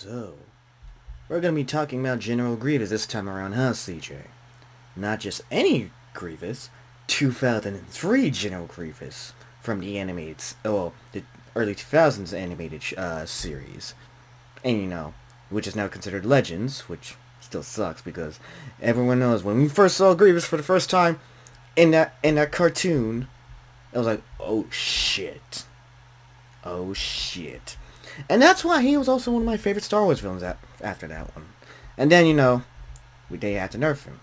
So, we're going to be talking about General Grievous this time around, huh, CJ? Not just any Grievous, 2003 General Grievous from the animated, the early 2000s animated series. And you know, which is now considered Legends, which still sucks because everyone knows when we first saw Grievous for the first time in that cartoon, it was like, oh shit. Oh shit. And that's why he was also one of my favorite Star Wars villains after that one. And then, you know, they had to nerf him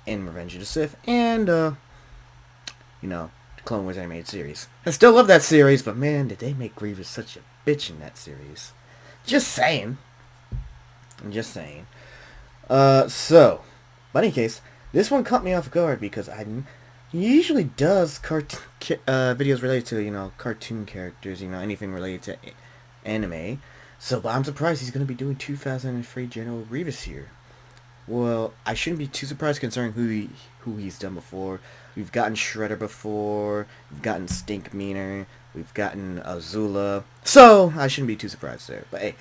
in Revenge of the Sith and, you know, the Clone Wars animated series. I still love that series, but man, did they make Grievous such a bitch in that series. Just saying. I'm just saying. So, but in any case, this one caught me off guard because he usually does videos related to, you know, cartoon characters, you know, anything related to anime. So, but I'm surprised he's going to be doing 2003 General Grievous here. Well, I shouldn't be too surprised considering who he's done before. We've gotten Shredder before, we've gotten Stinkmeaner, we've gotten Azula. So, I shouldn't be too surprised there. But hey,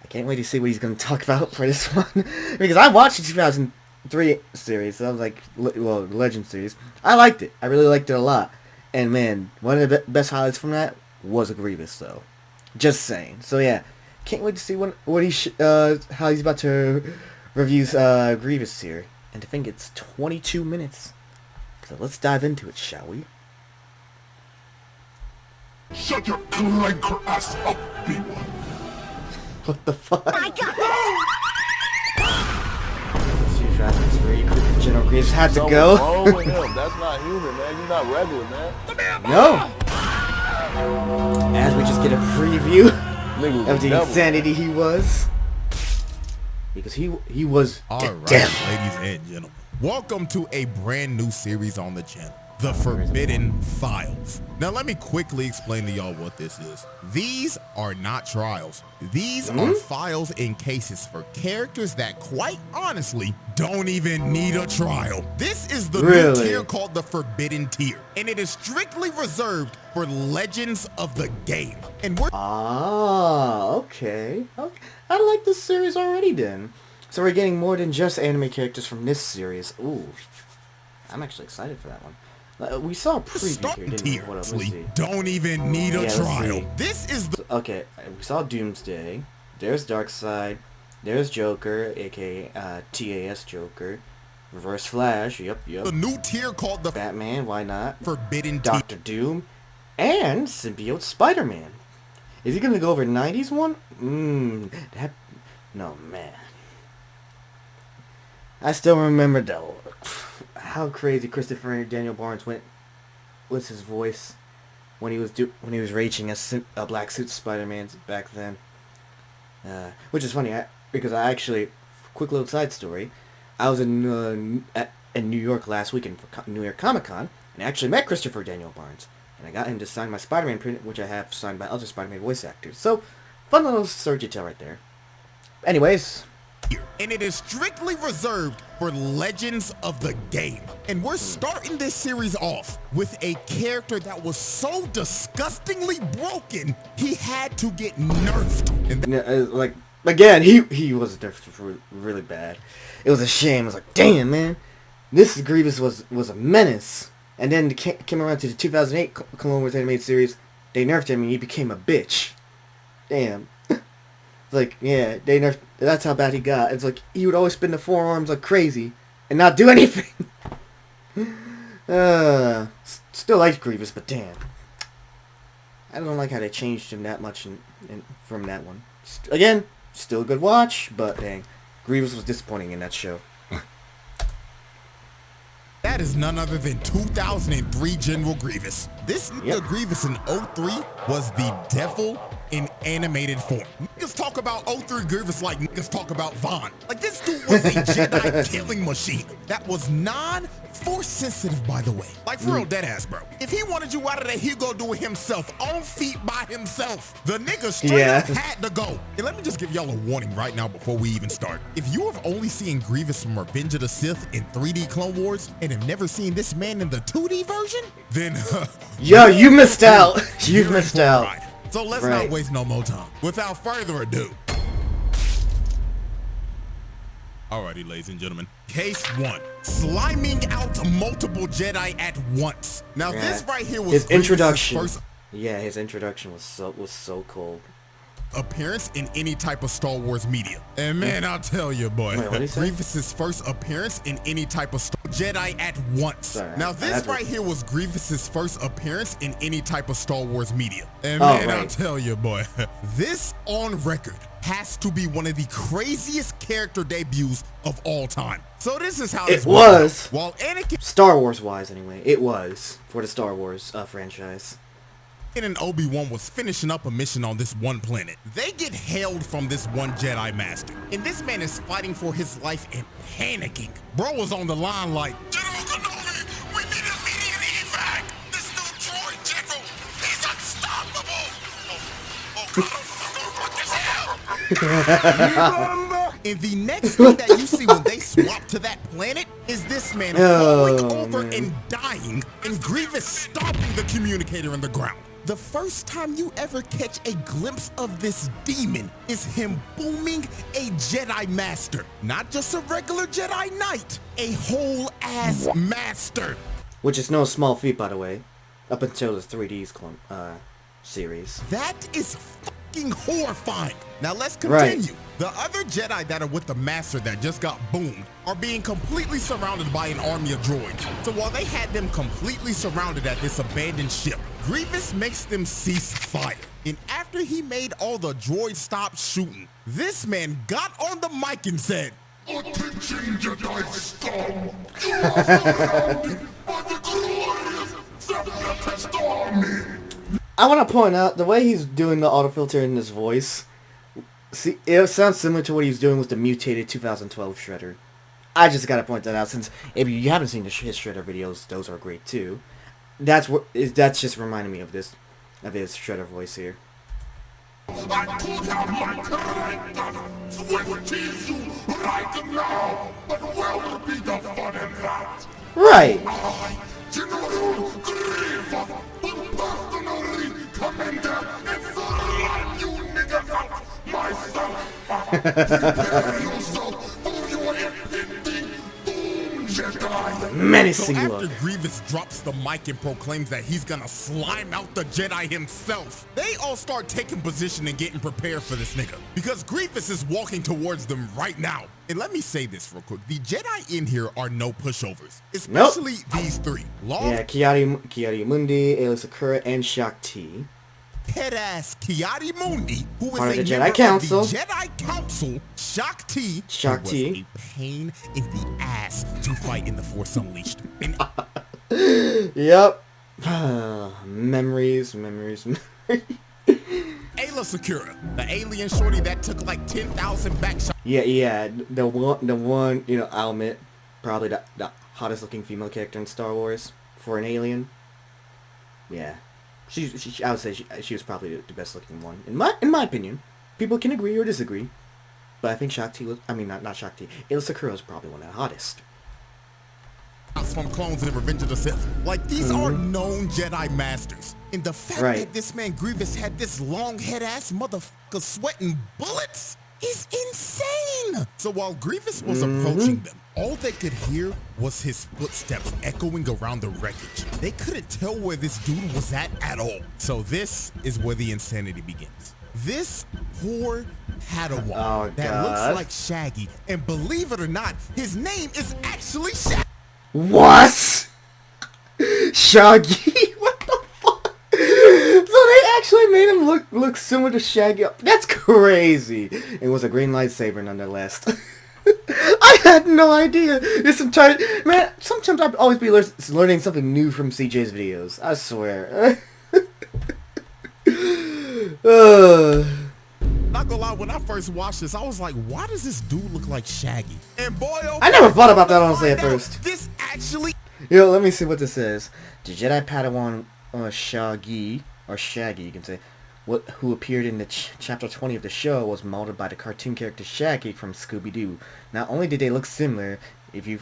I can't wait to see what he's going to talk about for this one. Because I watched the 2003 series, so I was like, well, the Legend series. I liked it. I really liked it a lot. And man, one of the best highlights from that was a Grievous, though. Just saying. So yeah, can't wait to see how he's about to review Grievous here. And to think it's 22 minutes. So let's dive into it, shall we? Shut your clanker ass up, B1. What the fuck? I got this! 2003 General Grievous had to go. Wrong with him. That's not human, man. You're not regular, man. No. As we just get a preview of the insanity he was. Because he was All the right, devil. ladies and gentlemen. Welcome to a brand new series on the channel, The Forbidden Files. Now let me quickly explain to y'all what this is. These are not trials. These are files and cases for characters that quite honestly don't even need a trial. This is the new tier called the Forbidden Tier, and it is strictly reserved for legends of the game. And we're okay. I like this series already then. So we're getting more than just anime characters from this series. Ooh. I'm actually excited for that one. We saw a preview here, didn't we? What else? Let's see. Don't even need a trial. This is the okay. We saw Doomsday. There's Darkseid. There's Joker, aka TAS Joker. Reverse Flash. Yep. the new tier called the Batman. Why not? Forbidden Tier. Doctor Doom, and Symbiote Spider-Man. Is he gonna go over 90s one? No man. I still remember though how crazy Christopher Daniel Barnes went with his voice when he was raging as a black suit Spider-Man back then. Which is funny because I actually, quick little side story, I was in New York last weekend for New York Comic Con and I actually met Christopher Daniel Barnes and I got him to sign my Spider-Man print, which I have signed by other Spider-Man voice actors. So fun little story detail right there. Anyways. And it is strictly reserved for legends of the game. And we're starting this series off with a character that was so disgustingly broken, he had to get nerfed. And like, again, he was nerfed really bad. It was a shame. I was like, damn, man. This Grievous was a menace. And then came around to the 2008 Clone Wars animated series, they nerfed him and he became a bitch. Damn. Like, yeah, they nerfed. That's how bad he got. It's like he would always spin the forearms like crazy and not do anything. Still like Grievous, but damn, I don't like how they changed him that much from that one. Again, still a good watch, but dang, Grievous was disappointing in that show. that is none other than 2003 General Grievous. This nigga Grievous in 03 was the devil in animated form. Niggas talk about 03 Grievous like niggas talk about Vaughn. Like, this dude was a Jedi killing machine that was non-force sensitive, by the way. Like, for real, deadass, bro. If he wanted you out of there, he'd go do it himself, on feet by himself. The nigga straight up had to go. And let me just give y'all a warning right now before we even start. If you have only seen Grievous from Revenge of the Sith in 3D Clone Wars and have never seen this man in the 2D version, then yo, you missed out. You've missed out. So let's not waste no more time. Without further ado, Alrighty, ladies and gentlemen. Case 1. Sliming out multiple Jedi at once. Now this right here was his introduction. First Yeah, his introduction was so cool. Appearance in any type of Star Wars media. And man, I'll tell you, boy, Grievous's first appearance in any type of Jedi at once. Sorry, now this right here was Grievous's first appearance in any type of Star Wars media. And man, I'll tell you, boy, this on record has to be one of the craziest character debuts of all time. So this is how it was. While Anakin, Star Wars wise anyway, it was for the Star Wars franchise. And Obi-Wan was finishing up a mission on this one planet. They get hailed from this one Jedi Master. And this man is fighting for his life and panicking. Bro was on the line like, General Kenobi, we need immediate evac. This new droid general, he's unstoppable. And the next thing that you see when they swap to that planet is this man falling over and dying, and Grievous stomping the communicator in the ground. The first time you ever catch a glimpse of this demon is him booming a Jedi Master. Not just a regular Jedi Knight, a whole ass master. Which is no small feat, by the way, up until the 3D's series. That is fucking horrifying. Now let's continue. Right. The other Jedi that are with the Master that just got boomed are being completely surrounded by an army of droids. So while they had them completely surrounded at this abandoned ship, Grievous makes them cease fire. And after he made all the droids stop shooting, this man got on the mic and said, "Attention, Jedi scum! You are surrounded by the glorious Separatist army!" I want to point out, the way he's doing the autofilter in his voice, see, it sounds similar to what he was doing with the mutated 2012 Shredder. I just gotta point that out, since if you haven't seen his Shredder videos, those are great too. That's just reminding me of his Shredder voice here. I could have my character tease you right now, but where will be the fun in that? Right. I, General Grievous, will personally come in there and slam you niggas out myself. Prepare yourself for your impending doom, Jedi. Menacing so look. After Grievous drops the mic and proclaims that he's gonna slime out the Jedi himself, they all start taking position and getting prepared for this nigga. Because Grievous is walking towards them right now. And let me say this real quick. The Jedi in here are no pushovers. Especially these three. Kiadi Mundi, Aayla Secura, and Shakti. Head-ass Kiadi Mundi, who is part a of the member Jedi Council. of the Jedi Council. Shakti was a pain in the ass to fight in the Force Unleashed. And yep. memories. Aayla Secura, the alien shorty that took like 10,000 back shots. Yeah, the one, Almit, probably the hottest looking female character in Star Wars for an alien. Yeah, I would say she was probably the best looking one in my opinion. People can agree or disagree, but I think not Shakti. Aayla Secura is probably one of the hottest. From Clones and Revenge of the Sith. Like, these are known Jedi Masters. And the fact that this man Grievous had this long head-ass motherfucker sweating bullets is insane! So while Grievous was approaching them, all they could hear was his footsteps echoing around the wreckage. They couldn't tell where this dude was at all. So this is where the insanity begins. This poor Padawan that looks like Shaggy, and believe it or not, his name is actually Shaggy. What? Shaggy? What the fuck? So they actually made him look similar to Shaggy? That's crazy. It was a green lightsaber nonetheless. I had no idea. Man, sometimes I'd always be learning something new from CJ's videos. I swear. Not gonna lie, when I first watched this, I was like, why does this dude look like Shaggy? And boy, I never thought about that honestly at first. This actually... Let me see what this says. The Jedi Padawan Shaggy, or Shaggy, you can say, who appeared in the chapter 20 of the show, was molded by the cartoon character Shaggy from Scooby-Doo. Not only did they look similar, if you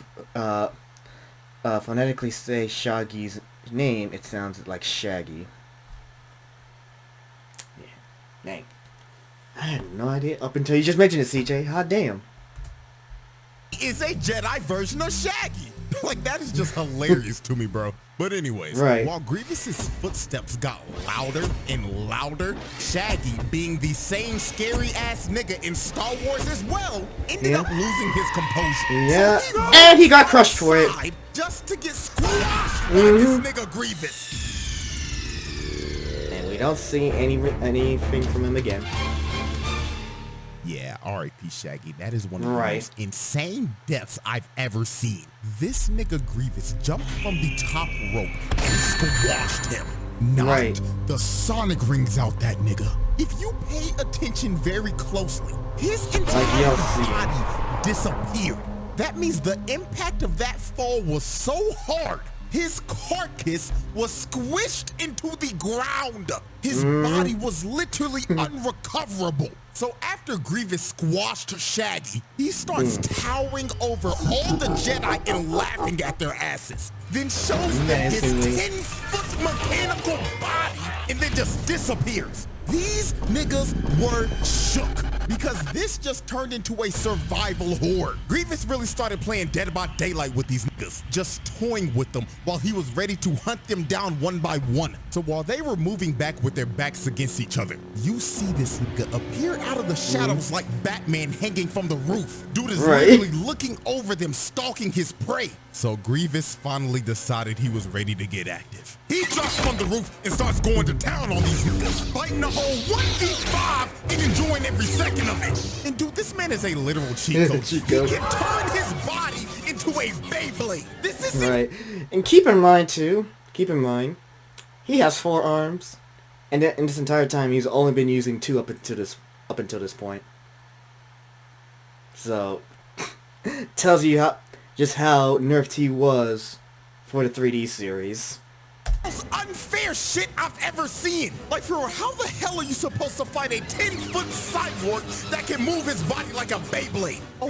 phonetically say Shaggy's name, it sounds like Shaggy. Yeah, dang. I had no idea up until you just mentioned it, CJ. Hot damn. is a Jedi version of Shaggy. Like, that is just hilarious to me, bro. But anyways, right. While Grievous's footsteps got louder and louder, Shaggy, being the same scary-ass nigga in Star Wars as well, ended up losing his composure. Yeah, So and he got crushed for it. Just to get squashed by this nigga Grievous. And we don't see anything from him again. Yeah, R.I.P. Shaggy. That is one of the most insane deaths I've ever seen. This nigga Grievous jumped from the top rope and squashed him. Knocked the sonic rings out that nigga. If you pay attention very closely, his entire body disappeared. That means the impact of that fall was so hard, his carcass was squished into the ground. His body was literally unrecoverable. So after Grievous squashed Shaggy, he starts towering over all the Jedi and laughing at their asses. Then shows them his 10-foot mechanical body and then just disappears. These niggas were shook because this just turned into a survival horde. Grievous really started playing Dead by Daylight with these niggas, just toying with them while he was ready to hunt them down one by one. So while they were moving back with their backs against each other, you see this nigga appear out of the shadows like Batman hanging from the roof. Dude is literally looking over them, stalking his prey. So Grievous finally decided he was ready to get active. He drops from the roof and starts going to town on these niggas, fighting the whole 1v5 and enjoying every second of it. And dude, this man is a literal cheat code. He can turn his body into a Beyblade. This is And keep in mind, he has 4 arms, and in this entire time, he's only been using 2 up until this point. So, tells you how nerfed he was for the 3D series. Most unfair shit I've ever seen. Like, for real, how the hell are you supposed to fight a 10-foot cyborg that can move his body like a Beyblade? Oh,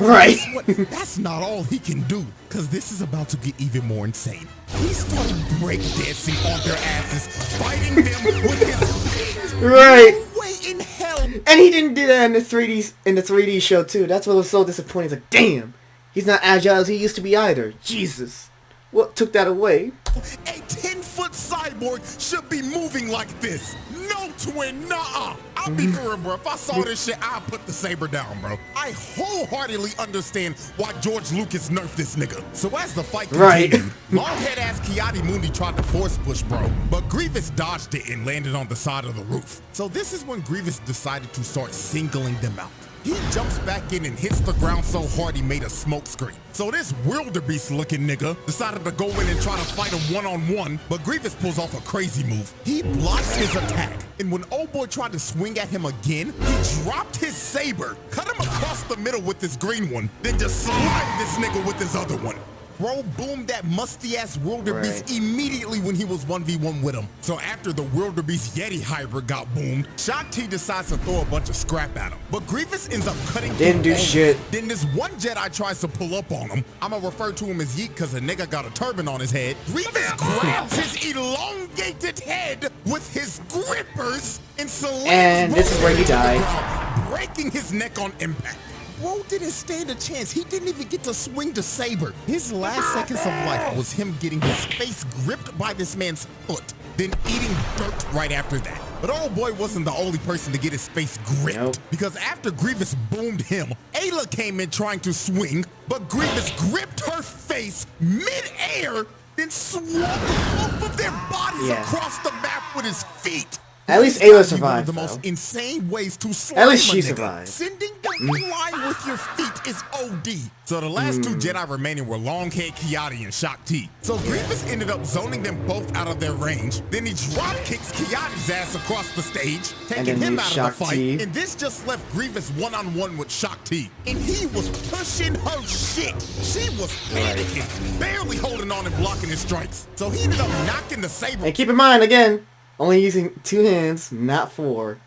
that's not all he can do, because this is about to get even more insane. He started breakdancing on their asses, fighting them with his feet. No way in hell. And he didn't do that in the 3D show too. That's what was so disappointing. It's like, damn, he's not agile as he used to be either. Jesus, what took that away? A 10-foot cyborg should be moving like this. No twin, nuh-uh. I'll be for real, bro. If I saw this shit, I'd put the saber down, bro. I wholeheartedly understand why George Lucas nerfed this nigga. So as the fight continued, long-head-ass Ki-Adi-Mundi tried to force push, bro, but Grievous dodged it and landed on the side of the roof. So this is when Grievous decided to start singling them out. He jumps back in and hits the ground so hard he made a smoke screen. So this wildebeest-looking nigga decided to go in and try to fight him one-on-one, but Grievous pulls off a crazy move. He blocks his attack, and when old boy tried to swing at him again, he dropped his saber, cut him across the middle with his green one, then just slimed this nigga with his other one. Bro boomed that musty-ass wildebeest immediately when he was 1v1 with him. So after the wildebeest Yeti hybrid got boomed, Shang-Chi decides to throw a bunch of scrap at him. But Grievous ends up cutting Didn't do shit. Then this one Jedi tries to pull up on him. I'ma refer to him as Yeet because the nigga got a turban on his head. Grievous grabs his elongated head with his grippers and slams this is where he died, breaking his neck on impact. Bro didn't stand a chance. He didn't even get to swing the saber. His last seconds of life was him getting his face gripped by this man's foot, then eating dirt right after that. But old boy wasn't the only person to get his face gripped, because after Grievous boomed him, Ayla came in trying to swing, but Grievous gripped her face mid-air, then swung both of their bodies across the map with his feet. At least Ayla survived. One of the most insane ways to slime At least she a nigga. survived. Sending them flying with your feet is OD. So the last 2 Jedi remaining were Longhead Ki-Adi and Shang-Chi. So Grievous ended up zoning them both out of their range. Then he drop kicks Ki-Adi's ass across the stage, taking him out of the fight. And this just left Grievous one-on-one with Shang-Chi. And he was pushing her shit. She was panicking, barely holding on and blocking his strikes. So he ended up knocking the saber. And keep in mind, again, only using 2 hands, not 4,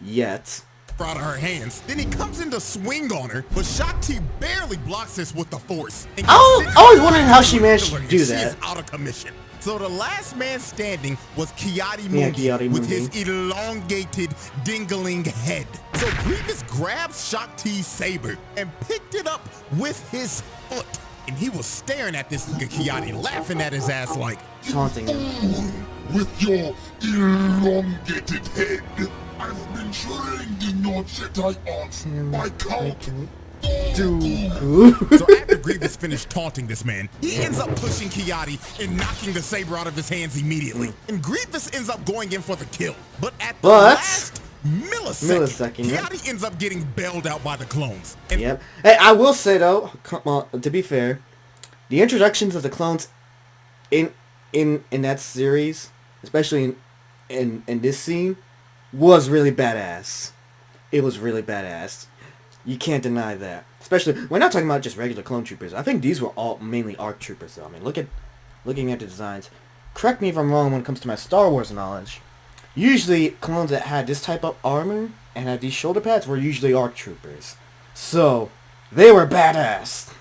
yet. Out of her hands. Then he comes in to swing on her, but Shang-Chi barely blocks this with the force. I was wondering how she managed to do that. She is out of commission. So the last man standing was Kiadi Mundi with his elongated, dingling head. So Grievous grabbed Shakti's saber and picked it up with his foot. And he was staring at this nigga Kiadi, laughing at his ass like, taunting him. With your elongated head, I've been trained in your Jedi arts by Count Dooku. So after Grievous finished taunting this man, he ends up pushing Kiadi and knocking the saber out of his hands immediately. And Grievous ends up going in for the kill. But at the last millisecond, Kiadi ends up getting bailed out by the clones. And Yep. Hey, I will say though, come on, to be fair, the introductions of the clones in that series, especially in this scene, was really badass. It was really badass. You can't deny that. Especially, we're not talking about just regular clone troopers. I think these were all mainly ARC troopers though. I mean, looking at the designs. Correct me if I'm wrong when it comes to my Star Wars knowledge. Usually, clones that had this type of armor and had these shoulder pads were usually ARC troopers. So, they were badass,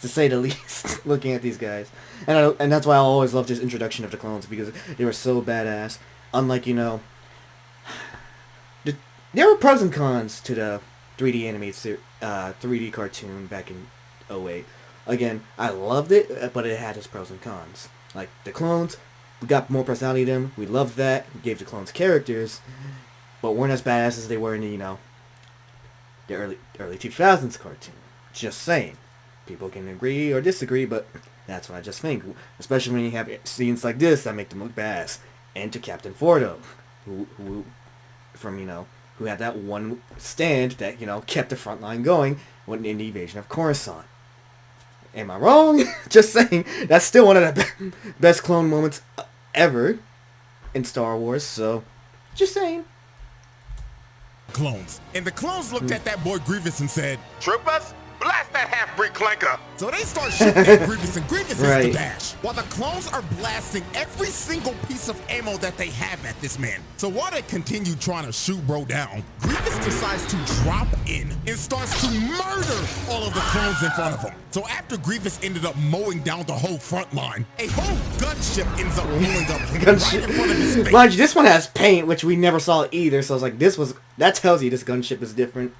to say the least, looking at these guys. And that's why I always loved this introduction of the clones, because they were so badass. Unlike, you know, there were pros and cons to the 3D animated 3D cartoon back in '08. Again, I loved it, but it had its pros and cons. Like, the clones, we got more personality to them. We loved that. We gave the clones characters, but weren't as badass as they were in the, you know, the early 2000s cartoon. Just saying. People can agree or disagree, but that's what I just think. Especially when you have scenes like this that make them look badass. And to Captain Fordo, who from, you know, who had that one stand that, you know, kept the front line going when in the invasion of Coruscant. Am I wrong? Just saying. That's still one of the best clone moments ever in Star Wars, so just saying. Clones. And the clones looked at that boy Grievous and said, Troopers, blast that half-breed clanker! So they start shooting at Grievous, and Grievous is the dash. While the clones are blasting every single piece of ammo that they have at this man. So while they continue trying to shoot bro down, Grievous decides to drop in and starts to murder all of the clones in front of him. So after Grievous ended up mowing down the whole front line, a whole gunship ends up pulling up right in front of his face. Mind you, this one has paint, which we never saw either, so I was like, that tells you this gunship is different.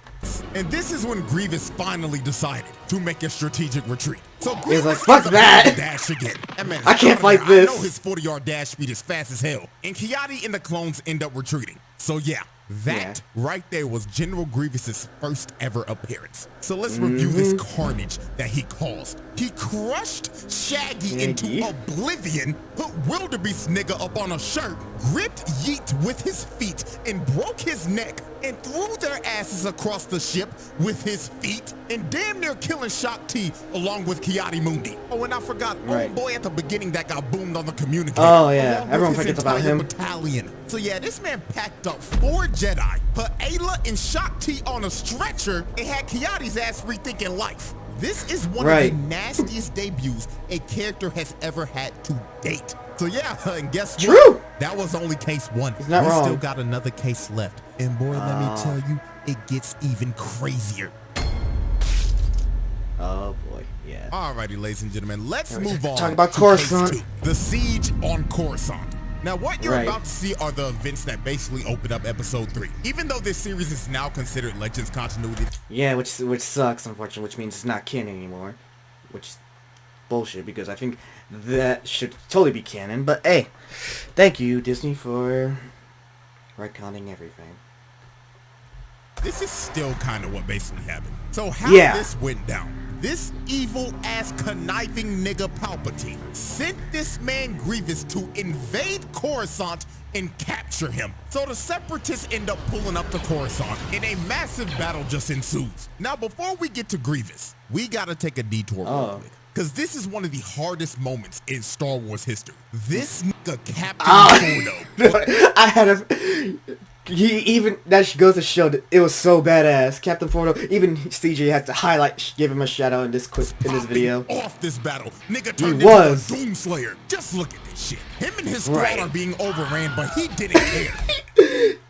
And this is when Grievous finally decided to make a strategic retreat. So Grievous like, fuck that! Dash again. I can't fight this. I know his 40-yard dash speed is fast as hell. And Kiadi and the clones end up retreating. So yeah, that right there was General Grievous's first ever appearance. So let's review this carnage that he caused. He crushed Shaggy into oblivion, put Wildebeest nigga up on a shirt, gripped Yeet with his feet, and broke his neck, and threw their asses across the ship with his feet, and damn near killing Shakti along with Kiadi Mundi. Oh, and I forgot old boy at the beginning that got boomed on the communicator. Oh yeah, everyone forgets about him. Battalion. So yeah, this man packed up 4 Jedi, put Ayla and Shakti on a stretcher, and had Kiadi's ass rethinking life. This is one of the nastiest debuts a character has ever had to date. So yeah, and guess what? That was only case 1. We still got another case left. And boy, let me tell you, it gets even crazier. Oh boy, yeah. Alrighty, ladies and gentlemen, let's move on. Talk about Coruscant. The siege on Coruscant. Now, what you're about to see are the events that basically opened up Episode 3. Even though this series is now considered Legends continuity. Yeah, which sucks, unfortunately, which means it's not canon anymore. Which is bullshit, because I think that should totally be canon. But hey, thank you, Disney, for retconning everything. This is still kind of what basically happened. So how this went down. This evil-ass conniving nigga Palpatine sent this man Grievous to invade Coruscant and capture him. So the Separatists end up pulling up to Coruscant, and a massive battle just ensues. Now, before we get to Grievous, we gotta take a detour real quick, because this is one of the hardest moments in Star Wars history. This nigga Captain Fordo. I had a... that goes to show that it was so badass. Captain Fordo, even CJ had to give him a shout out in this video. Off this battle, nigga turned into a Doomslayer. Just look at this shit. Him and his squad are being overran, but he didn't care.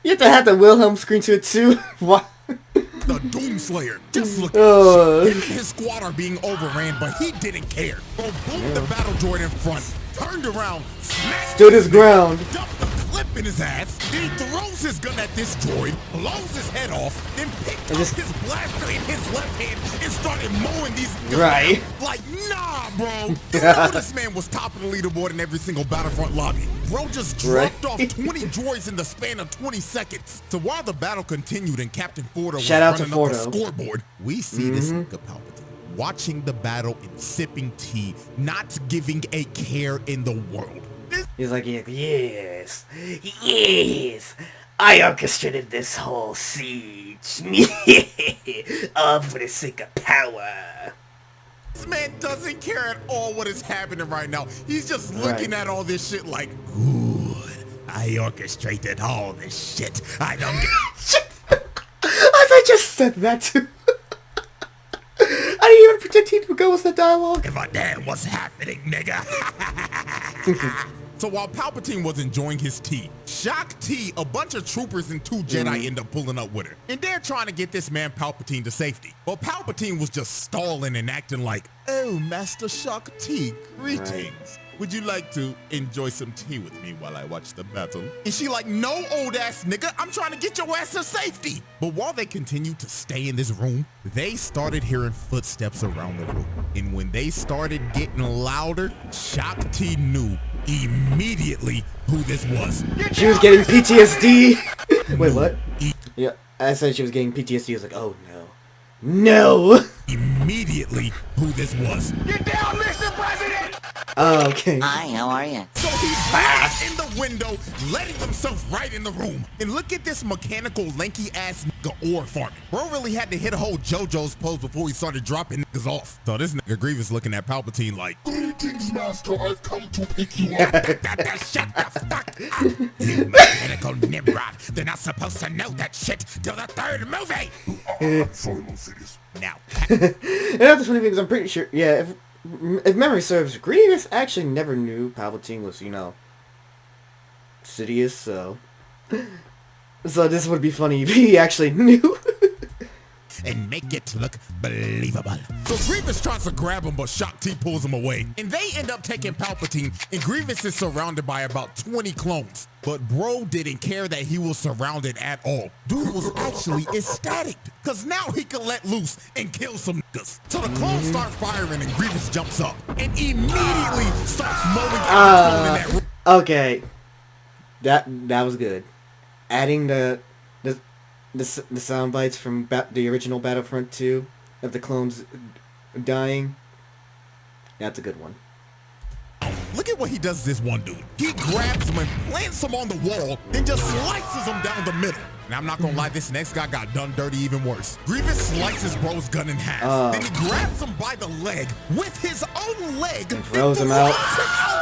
You have to have the Wilhelm screen to it too. What? The Doomslayer. Just look at this shit. Him and his squad are being overran, but he didn't care. Bro, boom the battle droid in front. turned around, smacked Stood his ground. dumped the clip in his ass, then he throws his gun at this droid, blows his head off, then picked up his blaster in his left hand and started mowing these niggas Right. down. Like, nah, bro. You know this man was top of the leaderboard in every single Battlefront lobby. Bro just dropped off 20 droids in the span of 20 seconds. So while the battle continued and Captain Fordo was Shout out to running up the Fordo. scoreboard, we see this nigga Palpatine watching the battle and sipping tea, not giving a care in the world. He's like, yes, yes, I orchestrated this whole siege. All for the sake of power. This man doesn't care at all what is happening right now. He's just looking at all this shit like, good, I orchestrated all this shit. I don't get I just said that too. I didn't even pretend he would go with the dialogue. give a damn what's happening, nigga. So while Palpatine was enjoying his tea, Shock T, a bunch of troopers and 2 Jedi end up pulling up with her. And they're trying to get this man Palpatine to safety. But Palpatine was just stalling and acting like, oh, Master Shock T, greetings. Right. Would you like to enjoy some tea with me while I watch the battle? And she like, no, old ass nigga, I'm trying to get your ass to safety. But while they continued to stay in this room, they started hearing footsteps around the room. And when they started getting louder, Shock T knew immediately who this was. She was getting PTSD. Wait, what? Yeah, I said she was getting PTSD. I was like, oh no. No! Immediately who this was. Get down, Mr. President! Oh, okay. Hi, how are you? So he burst in the window, letting himself right in the room. And look at this mechanical, lanky-ass nigga ore farming. Bro really had to hit a whole JoJo's pose before he started dropping niggas off. So this nigga Grievous looking at Palpatine like, Greetings, Master. I've come to pick you up. shut the fuck up. You mechanical Nimrod. They're not supposed to know that shit till the 3rd movie. I'm sorry, Lucius. Now, And that's the funny thing is I'm pretty sure, yeah, if memory serves, Grievous actually never knew Palpatine was, you know, Sidious, so this would be funny if he actually knew. and make it look believable. So Grievous tries to grab him, but Shock T pulls him away. And they end up taking Palpatine, and Grievous is surrounded by about 20 clones. But bro didn't care that he was surrounded at all. Dude was actually ecstatic, because now he can let loose and kill some niggas. So the clones start firing, and Grievous jumps up, and immediately starts mowing every clone in that room. Okay, that was good. Adding the sound bites from the original Battlefront 2 of the clones dying. That's a good one. Look at what he does to this one dude. He grabs him and plants him on the wall, then just slices him down the middle. And I'm not gonna lie, this next guy got done dirty even worse. Grievous slices bro's gun in half. Then he grabs him by the leg with his own leg and throws him out.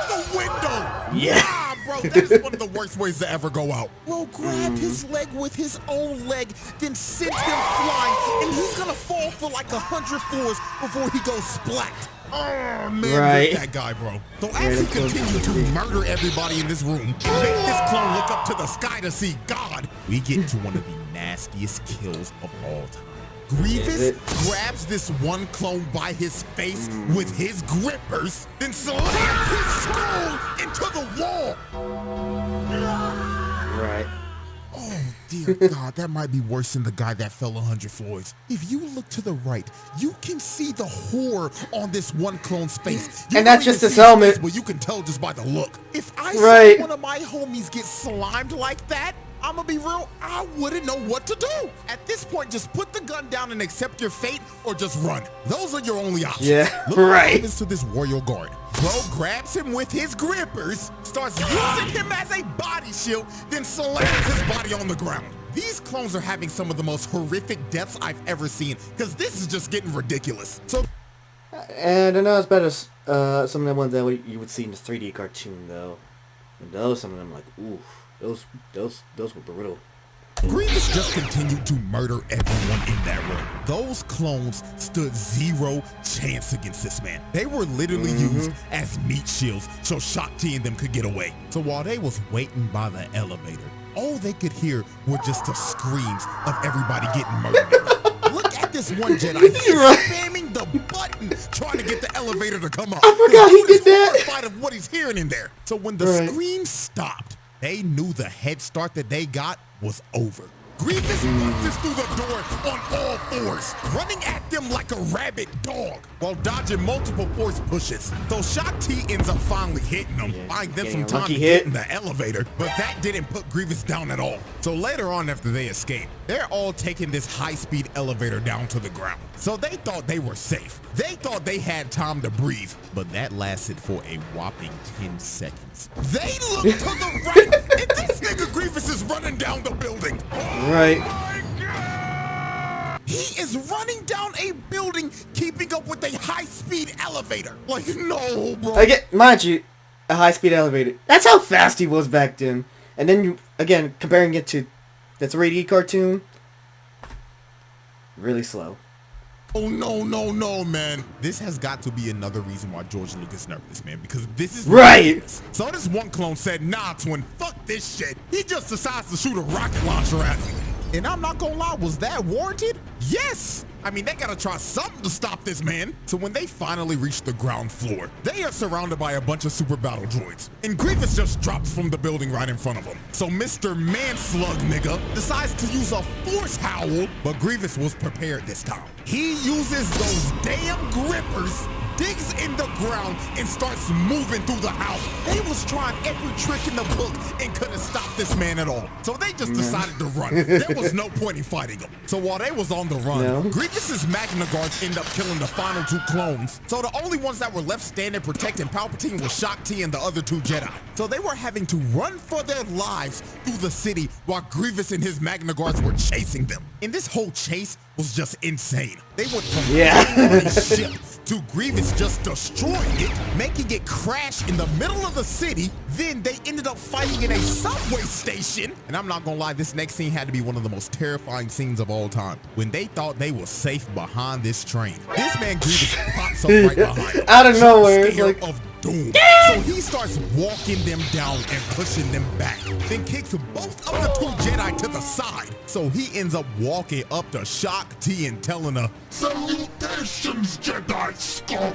the window. Yeah. Nah, bro, that's one of the worst ways to ever go out. Bro grabbed his leg with his own leg, then sent him flying, and he's gonna fall for like 100 floors before he goes splat. Oh, man, Right. that guy, bro. So as he continued to murder everybody in this room, make this clone look up to the sky to see God, we get to one of the nastiest kills of all time. Grievous grabs this one clone by his face with his grippers, then slams his skull into the wall. Right. Oh, dear God, that might be worse than the guy that fell 100 floors. If you look to the right, you can see the horror on this one clone's face. You And that's don't just even his see helmet. face, but you can tell just by the look. If I Right. saw one of my homies get slimed like that, I'm gonna be real, I wouldn't know what to do. At this point, just put the gun down and accept your fate, or just run. Those are your only options. Yeah, Look what right. happens to this royal guard. Bro grabs him with his grippers, starts using him as a body shield, then slams his body on the ground. These clones are having some of the most horrific deaths I've ever seen, because this is just getting ridiculous. So, And I know it's better, some of the ones that you would see in the 3D cartoon, though. And those, some of them, like, ooh, those were brutal. Grievous just continued to murder everyone in that room. Those clones stood zero chance against this man. They were literally used as meat shields so Shock T and them could get away. So while they was waiting by the elevator, all they could hear were just the screams of everybody getting murdered. Look at this one Jedi. He is spamming the a button trying to get the elevator to come up. I forgot he did that. Horrified of what he's hearing in there. So when the scream stopped, they knew the head start that they got was over. Grievous bursts through the door on all fours, running at them like a rabid dog while dodging multiple force pushes. So Shock T ends up finally hitting them, buying them some time to get in the elevator, but that didn't put Grievous down at all. So later on after they escape, they're all taking this high-speed elevator down to the ground. So they thought they were safe. They thought they had time to breathe, but that lasted for a whopping 10 seconds. They looked to the right, and this nigga Grievous is running down the building. Right. He is running down a building, keeping up with a high-speed elevator. Like, no, bro. Mind you, a high-speed elevator. That's how fast he was back then. And then you, again, comparing it to the 3D cartoon, really slow. Oh, no, man. This has got to be another reason why George Lucas nervous, man, because this is ridiculous. So this one clone said, nah, twin, fuck this shit. He just decides to shoot a rocket launcher at him. And I'm not gonna lie, was that warranted? Yes! I mean, they gotta try something to stop this man. So when they finally reach the ground floor, they are surrounded by a bunch of super battle droids. And Grievous just drops from the building right in front of them. So Mr. Manslug nigga decides to use a force howl, but Grievous was prepared this time. He uses those damn grippers, digs in the ground, and starts moving through the house. They was trying every trick in the book and couldn't stop this man at all. So they just decided to run. There was no point in fighting him. So while they was on the run, Grievous's Magna Guards end up killing the final two clones. So the only ones that were left standing protecting Palpatine was Shock T and the other two Jedi. So they were having to run for their lives through the city while Grievous and his Magna Guards were chasing them. And this whole chase was just insane. They went from a ship to Grievous just destroying it, making it crash in the middle of the city. Then they ended up fighting in a subway station. And I'm not gonna lie, this next scene had to be one of the most terrifying scenes of all time. When they thought they were safe behind this train, this man Grievous pops up right behind them. Out of nowhere, it's like of doom. So he starts walking them down and pushing them back, then kicks both of the two Jedi to the side. So he ends up walking up to Shock T and telling her, "Salutations, Jedi scum!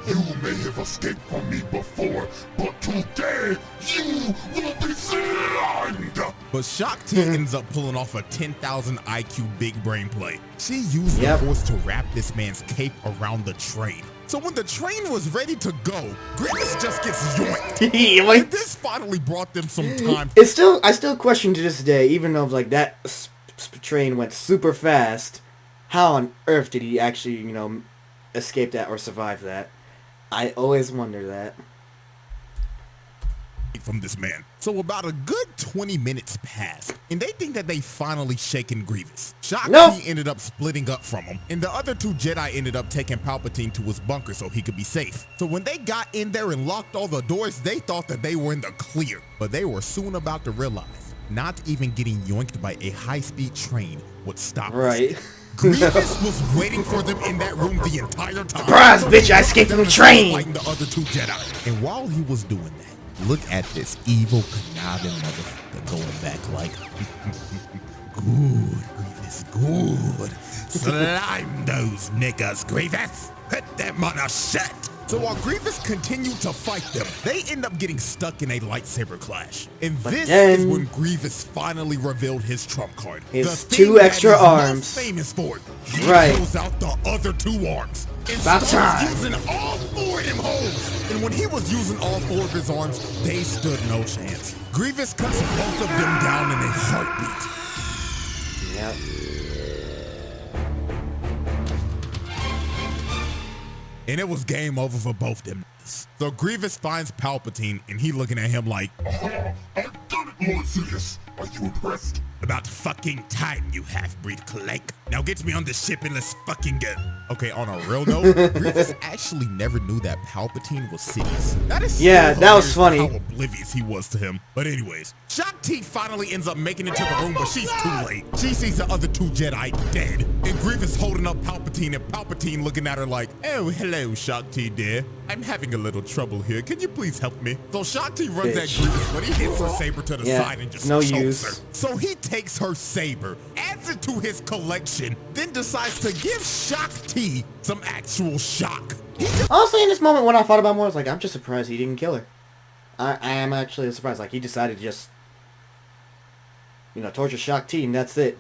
You may have escaped from me before, but today you will be slimed!" But Shock T ends up pulling off a 10,000 IQ big brain play. She used the force to wrap this man's cape around the train. So when the train was ready to go, Grievous just gets yoinked. And this finally brought them some time. I still question to this day, even though like that train went super fast, how on earth did he actually, escape that or survive that? I always wonder that. From this man. So about a good 20 minutes passed, and they think that they finally shaken Grievous. Shock T ended up splitting up from him, and the other two Jedi ended up taking Palpatine to his bunker so he could be safe. So when they got in there and locked all the doors, they thought that they were in the clear, but they were soon about to realize not even getting yoinked by a high-speed train would stop them. Grievous was waiting for them in that room the entire time. Surprise, bitch! I escaped from the train! Fighting the other two Jedi. And while he was doing that, look at this evil, conniving motherfucker going back like, good, Grievous, good. Slime those niggas, Grievous. Put them on a shit. So while Grievous continued to fight them, they end up getting stuck in a lightsaber clash. And this is when Grievous finally revealed his trump card. His two extra arms. Famous for it. He pulls out the other two arms. And starts using all four of them holes. And when he was using all four of his arms, they stood no chance. Grievous cuts both of them down in a heartbeat. And it was game over for both them. So Grievous finds Palpatine, and he looking at him like, I done it, Lord Sidious. Are you impressed? About fucking time, you half-breed clank. Now get me on the ship and let's fucking go. Okay, on a real note, Grievous actually never knew that Palpatine was Sidious. That is that was funny. How oblivious he was to him. But anyways, Shock T finally ends up making it to the room, but she's too late. She sees the other two Jedi dead, And Grievous holding up Palpatine, and Palpatine looking at her like, "Oh, hello, Shakti dear. I'm having a little trouble here. Can you please help me?" So Shakti runs at Grievous, but he hits her saber to the side and just chokes her. So he takes her saber, adds it to his collection, then decides to give Shakti some actual shock. Honestly, in this moment, what I thought about more was like, I'm just surprised he didn't kill her. I am actually surprised. Like, he decided to just, you know, torture Shakti, and that's it.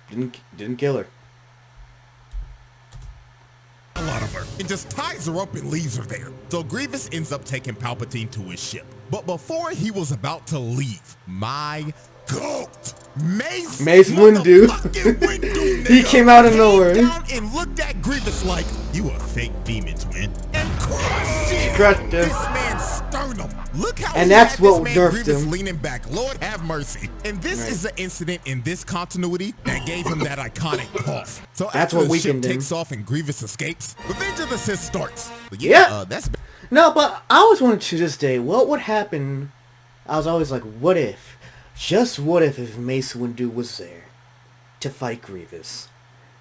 Didn't kill her. A lot of her and just ties her up and leaves her there. So Grievous ends up taking Palpatine to his ship. But before he was about to leave, my GOAT, Mace Windu. He came out of nowhere. Down and looked at Grievous like, "You a fake demon, twin," and crushed him. This man's sternum. Look how and that's what nerfed Grievous him. Leaning back. Lord have mercy. And this is the incident in this continuity that gave him that iconic cough. So that's after what the ship weakened takes him. off and Grievous escapes, Revenge of the Sith starts. But that's no, but I always wanted to this day, what would happen? I was always like, what if? Just what if Mace Windu was there to fight Grievous?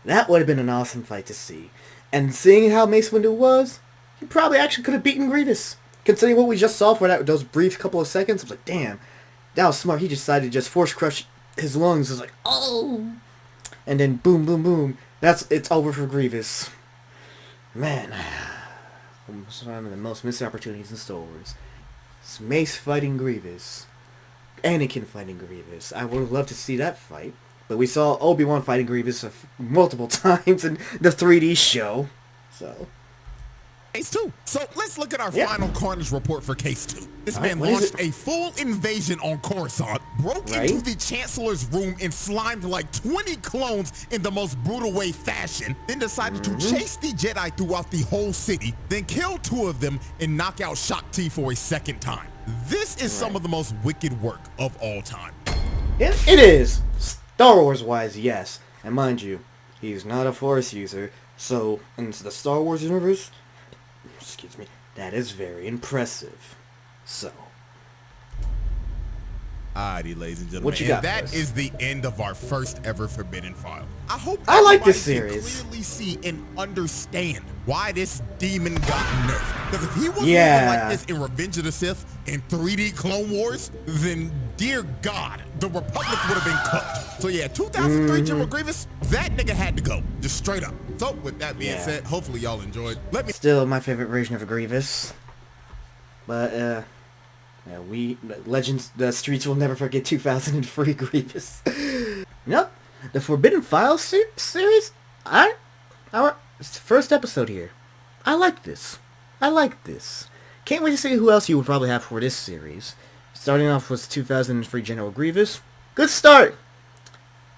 That would have been an awesome fight to see. And seeing how Mace Windu was, he probably actually could have beaten Grievous. Considering what we just saw for those brief couple of seconds, I was like, damn, that was smart. He decided to just force crush his lungs. It was like, oh. And then boom, boom, boom. It's over for Grievous. Man, one of the most missed opportunities in Star Wars. It's Mace fighting Grievous. Anakin fighting Grievous. I would have loved to see that fight. But we saw Obi-Wan fighting Grievous multiple times in the 3D show. So... Case 2. So let's look at our final Carnage report for Case 2. This man what launched a full invasion on Coruscant, broke into the Chancellor's room and slimed like 20 clones in the most brutal way fashion, then decided to chase the Jedi throughout the whole city, then kill 2 of them and knock out Shakti for a second time. This is some of the most wicked work of all time. It is. Star Wars-wise, yes. And mind you, he's not a Force user, so in the Star Wars universe... Excuse me. That is very impressive. So. Alrighty, ladies and gentlemen. What you got? That is the end of our first ever Forbidden File. I hope I like this series. Clearly see and understand why this demon got nerfed. Because if he wasn't even like this in Revenge of the Sith and 3D Clone Wars, then dear God, the Republic would have been cooked. So yeah, 2003 General Grievous, that nigga had to go. Just straight up. So with that being said, hopefully y'all enjoyed. Still my favorite version of Grievous. But Legends, the streets will never forget 2003 Grievous. Nope. The Forbidden Files series? Our first episode here. I like this. Can't wait to see who else you would probably have for this series. Starting off with 2003 General Grievous. Good start!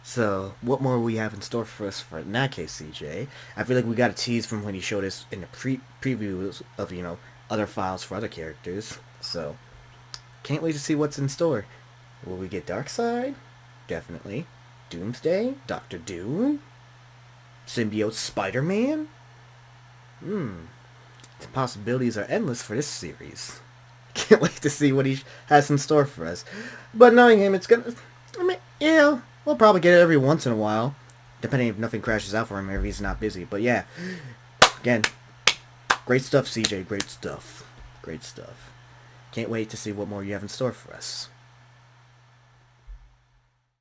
So, what more we have in store for us in that case, CJ? I feel like we got a tease from when he showed us in the previews of, other files for other characters. So, can't wait to see what's in store. Will we get Darkseid? Definitely. Doomsday? Doctor Doom? Symbiote Spider-Man? The possibilities are endless for this series. Can't wait to see what he has in store for us. But knowing him, it's gonna... we'll probably get it every once in a while. Depending if nothing crashes out for him or if he's not busy. But yeah. Again, great stuff, CJ. Great stuff. Can't wait to see what more you have in store for us.